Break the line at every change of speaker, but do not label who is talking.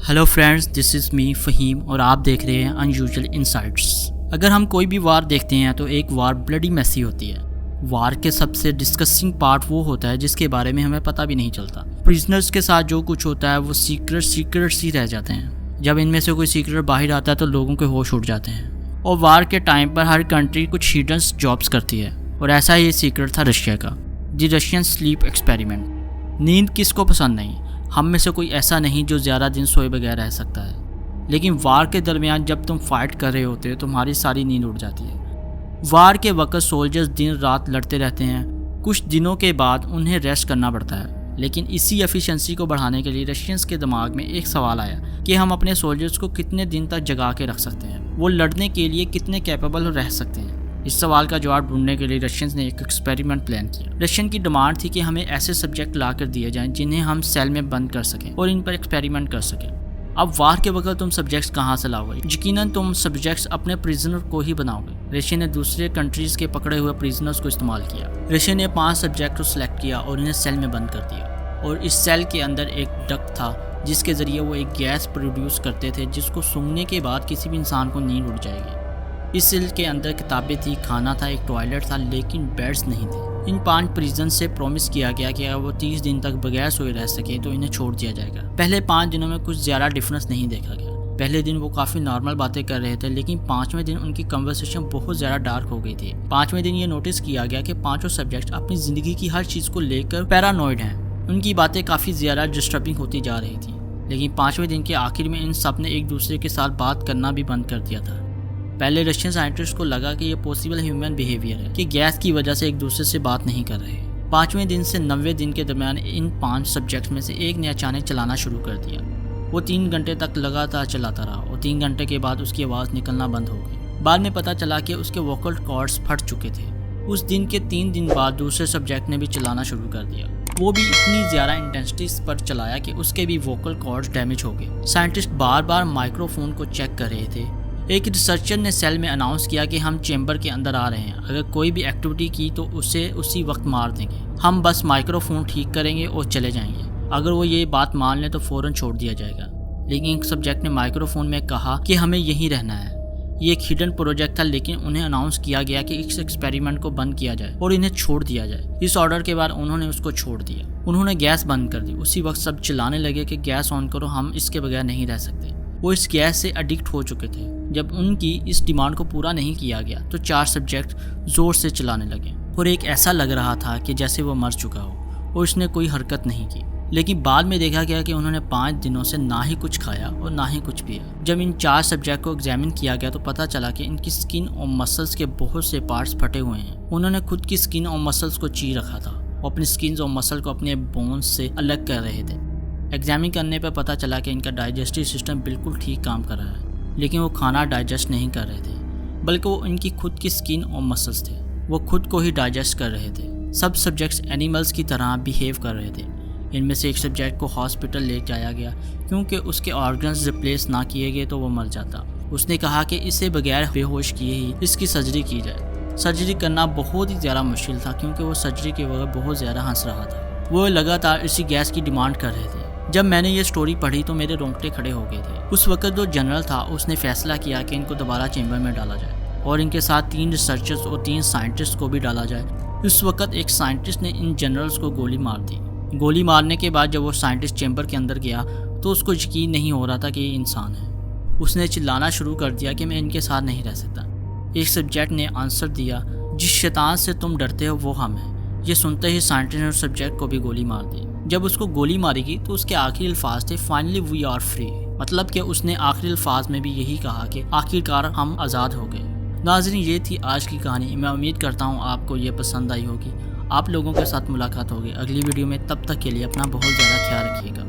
Hello friends, دس از می فہیم اور آپ دیکھ رہے ہیں انیوژل انسائٹس۔ اگر ہم کوئی بھی وار دیکھتے ہیں تو ایک وار بلڈی میسی ہوتی ہے۔ وار کے سب سے ڈسکسنگ پارٹ وہ ہوتا ہے جس کے بارے میں ہمیں پتہ بھی نہیں چلتا۔ پریزنرز کے ساتھ جو کچھ ہوتا ہے وہ سیکرٹس ہی رہ جاتے ہیں۔ جب ان میں سے کوئی سیکرٹ باہر آتا ہے تو لوگوں کے ہوش اڑ جاتے ہیں۔ اور وار کے ٹائم پر ہر کنٹری کچھ ہیڈن جابس کرتی ہے، اور ایسا ہی سیکرٹ تھا رشیا کا، دی رشین سلیپ ایکسپیریمنٹ۔ نیند کس کو پسند نہیں؟ ہم میں سے کوئی ایسا نہیں جو زیادہ دن سوئے بغیر رہ سکتا ہے، لیکن وار کے درمیان جب تم فائٹ کر رہے ہوتے ہو تمہاری ساری نیند اڑ جاتی ہے۔ وار کے وقت سولجرز دن رات لڑتے رہتے ہیں، کچھ دنوں کے بعد انہیں ریسٹ کرنا پڑتا ہے، لیکن اسی ایفیشنسی کو بڑھانے کے لیے رشینز کے دماغ میں ایک سوال آیا کہ ہم اپنے سولجرز کو کتنے دن تک جگا کے رکھ سکتے ہیں، وہ لڑنے کے لیے کتنے کیپیبل رہ سکتے ہیں۔ اس سوال کا جواب ڈھونڈنے کے لیے رشینز نے ایک ایکسپیریمنٹ پلان کیا۔ رشین کی ڈیمانڈ تھی کہ ہمیں ایسے سبجیکٹ لا کر دیے جائیں جنہیں ہم سیل میں بند کر سکیں اور ان پر ایکسپیریمنٹ کر سکیں۔ اب وار کے وقت تم سبجیکٹس کہاں سے لاؤ گے؟ یقیناً تم سبجیکٹس اپنے پریزنر کو ہی بناؤ گے۔ رشین نے دوسرے کنٹریز کے پکڑے ہوئے پریزنرز کو استعمال کیا۔ رشین نے 5 سبجیکٹ کو سلیکٹ کیا اور انہیں سیل میں بند کر دیا، اور اس سیل کے اندر ایک ڈکٹ تھا جس کے ذریعے وہ ایک گیس پروڈیوس کرتے تھے جس کو سونگنے کے بعد کسی بھی انسان کو نیند اڑ جائے گی۔ اس سیل کے اندر کتابیں تھی، کھانا تھا، ایک ٹوائلٹ تھا، لیکن بیڈز نہیں تھے۔ ان 5 پریزن سے پرومس کیا گیا کہ اگر وہ 30 دن تک بغیر سوئے رہ سکے تو انہیں چھوڑ دیا جائے گا۔ پہلے 5 دنوں میں کچھ زیادہ ڈفرنس نہیں دیکھا گیا۔ پہلے دن وہ کافی نارمل باتیں کر رہے تھے، لیکن 5ویں دن ان کی کنورسیشن بہت زیادہ ڈارک ہو گئی تھی۔ 5ویں دن یہ نوٹس کیا گیا کہ 5 سبجیکٹ اپنی زندگی کی ہر چیز کو لے کر پیرانوئڈ ہیں۔ ان کی باتیں کافی زیادہ ڈسٹربنگ ہوتی جا رہی تھیں، لیکن 5ویں دن کے آخر میں ان سب نے ایک دوسرے کے ساتھ بات کرنا بھی بند کر دیا تھا۔ پہلے رشین سائنٹسٹ کو لگا کہ یہ پاسبل ہیومن بیہیویئر ہے کہ گیس کی وجہ سے ایک دوسرے سے بات نہیں کر رہے۔ 5ویں دن سے 90ویں دن کے درمیان ان 5 سبجیکٹس میں سے ایک نے اچانک چلانا شروع کر دیا۔ وہ 3 گھنٹے تک لگاتار چلاتا رہا اور 3 گھنٹے کے بعد اس کی آواز نکلنا بند ہو گئی۔ بعد میں پتہ چلا کہ اس کے ووکل کارڈز پھٹ چکے تھے۔ اس دن کے 3 دن بعد دوسرے سبجیکٹ نے بھی چلانا شروع کر دیا۔ وہ بھی اتنی زیادہ انٹینسٹی پر چلایا کہ اس کے بھی ووکل کارڈز ڈیمیج ہو گئے۔ سائنٹسٹ بار بار مائکرو فون کو چیک کر رہے تھے۔ ایک ریسرچر نے سیل میں اناؤنس کیا کہ ہم چیمبر کے اندر آ رہے ہیں، اگر کوئی بھی ایکٹیویٹی کی تو اسے اسی وقت مار دیں گے، ہم بس مائکرو فون ٹھیک کریں گے اور چلے جائیں گے۔ اگر وہ یہ بات مان لیں تو فوراً چھوڑ دیا جائے گا۔ لیکن ایک سبجیکٹ نے مائکرو فون میں کہا کہ ہمیں یہیں رہنا ہے۔ یہ ایک ہڈن پروجیکٹ تھا، لیکن انہیں اناؤنس کیا گیا کہ اس ایکسپیریمنٹ کو بند کیا جائے اور انہیں چھوڑ دیا جائے۔ اس آرڈر کے بعد انہوں نے اس کو چھوڑ دیا۔ انہوں نے گیس بند کر دی۔ اسی وقت سب چلانے لگے کہ گیس آن کرو، ہم اس کے بغیر نہیں رہ سکتے۔ وہ اس گیس سے ایڈکٹ ہو چکے تھے۔ جب ان کی اس ڈیمانڈ کو پورا نہیں کیا گیا تو 4 سبجیکٹ زور سے چلانے لگے، اور ایک ایسا لگ رہا تھا کہ جیسے وہ مر چکا ہو، اور اس نے کوئی حرکت نہیں کی۔ لیکن بعد میں دیکھا گیا کہ انہوں نے 5 دنوں سے نہ ہی کچھ کھایا اور نہ ہی کچھ پیا۔ جب ان 4 سبجیکٹ کو ایگزامن کیا گیا تو پتہ چلا کہ ان کی سکن اور مسلز کے بہت سے پارٹس پھٹے ہوئے ہیں۔ انہوں نے خود کی سکن اور مسلز کو چیر رکھا تھا، اور اپنی سکنز اور مسل کو اپنے بونز سے الگ کر رہے تھے۔ ایگزامن کرنے پر پتہ چلا کہ ان کا ڈائجسٹو سسٹم بالکل ٹھیک کام کر رہا ہے، لیکن وہ کھانا ڈائجسٹ نہیں کر رہے تھے، بلکہ وہ ان کی خود کی سکن اور مسلز تھے، وہ خود کو ہی ڈائجسٹ کر رہے تھے۔ سب سبجیکٹس اینیملز کی طرح بیہیو کر رہے تھے۔ ان میں سے ایک سبجیکٹ کو ہاسپٹل لے جایا گیا کیونکہ اس کے آرگنز ریپلیس نہ کیے گئے تو وہ مر جاتا۔ اس نے کہا کہ اسے بغیر بے ہوش کیے ہی اس کی سرجری کی جائے۔ سرجری کرنا بہت ہی زیادہ مشکل تھا کیونکہ وہ سرجری کے وقت بہت زیادہ ہنس رہا تھا۔ وہ لگاتار اسی گیس کی ڈیمانڈ کر رہے تھے۔ جب میں نے یہ سٹوری پڑھی تو میرے رونگٹے کھڑے ہو گئے تھے۔ اس وقت جو جنرل تھا اس نے فیصلہ کیا کہ ان کو دوبارہ چیمبر میں ڈالا جائے اور ان کے ساتھ 3 ریسرچرز اور 3 سائنٹسٹ کو بھی ڈالا جائے۔ اس وقت ایک سائنٹسٹ نے ان جنرلز کو گولی مار دی۔ گولی مارنے کے بعد جب وہ سائنٹسٹ چیمبر کے اندر گیا تو اس کو یقین نہیں ہو رہا تھا کہ یہ انسان ہے۔ اس نے چلانا شروع کر دیا کہ میں ان کے ساتھ نہیں رہ سکتا۔ ایک سبجیکٹ نے آنسر دیا، جس شیطان سے تم ڈرتے ہو وہ ہم ہیں۔ یہ سنتے ہی سائنٹسٹ نے اس سبجیکٹ کو بھی گولی مار دی۔ جب اس کو گولی ماری گئی تو اس کے آخری الفاظ تھے فائنلی وی آر فری، مطلب کہ اس نے آخری الفاظ میں بھی یہی کہا کہ آخرکار ہم آزاد ہو گئے۔ ناظرین، یہ تھی آج کی کہانی۔ میں امید کرتا ہوں آپ کو یہ پسند آئی ہوگی۔ آپ لوگوں کے ساتھ ملاقات ہوگی اگلی ویڈیو میں، تب تک کے لیے اپنا بہت زیادہ خیال رکھیے گا۔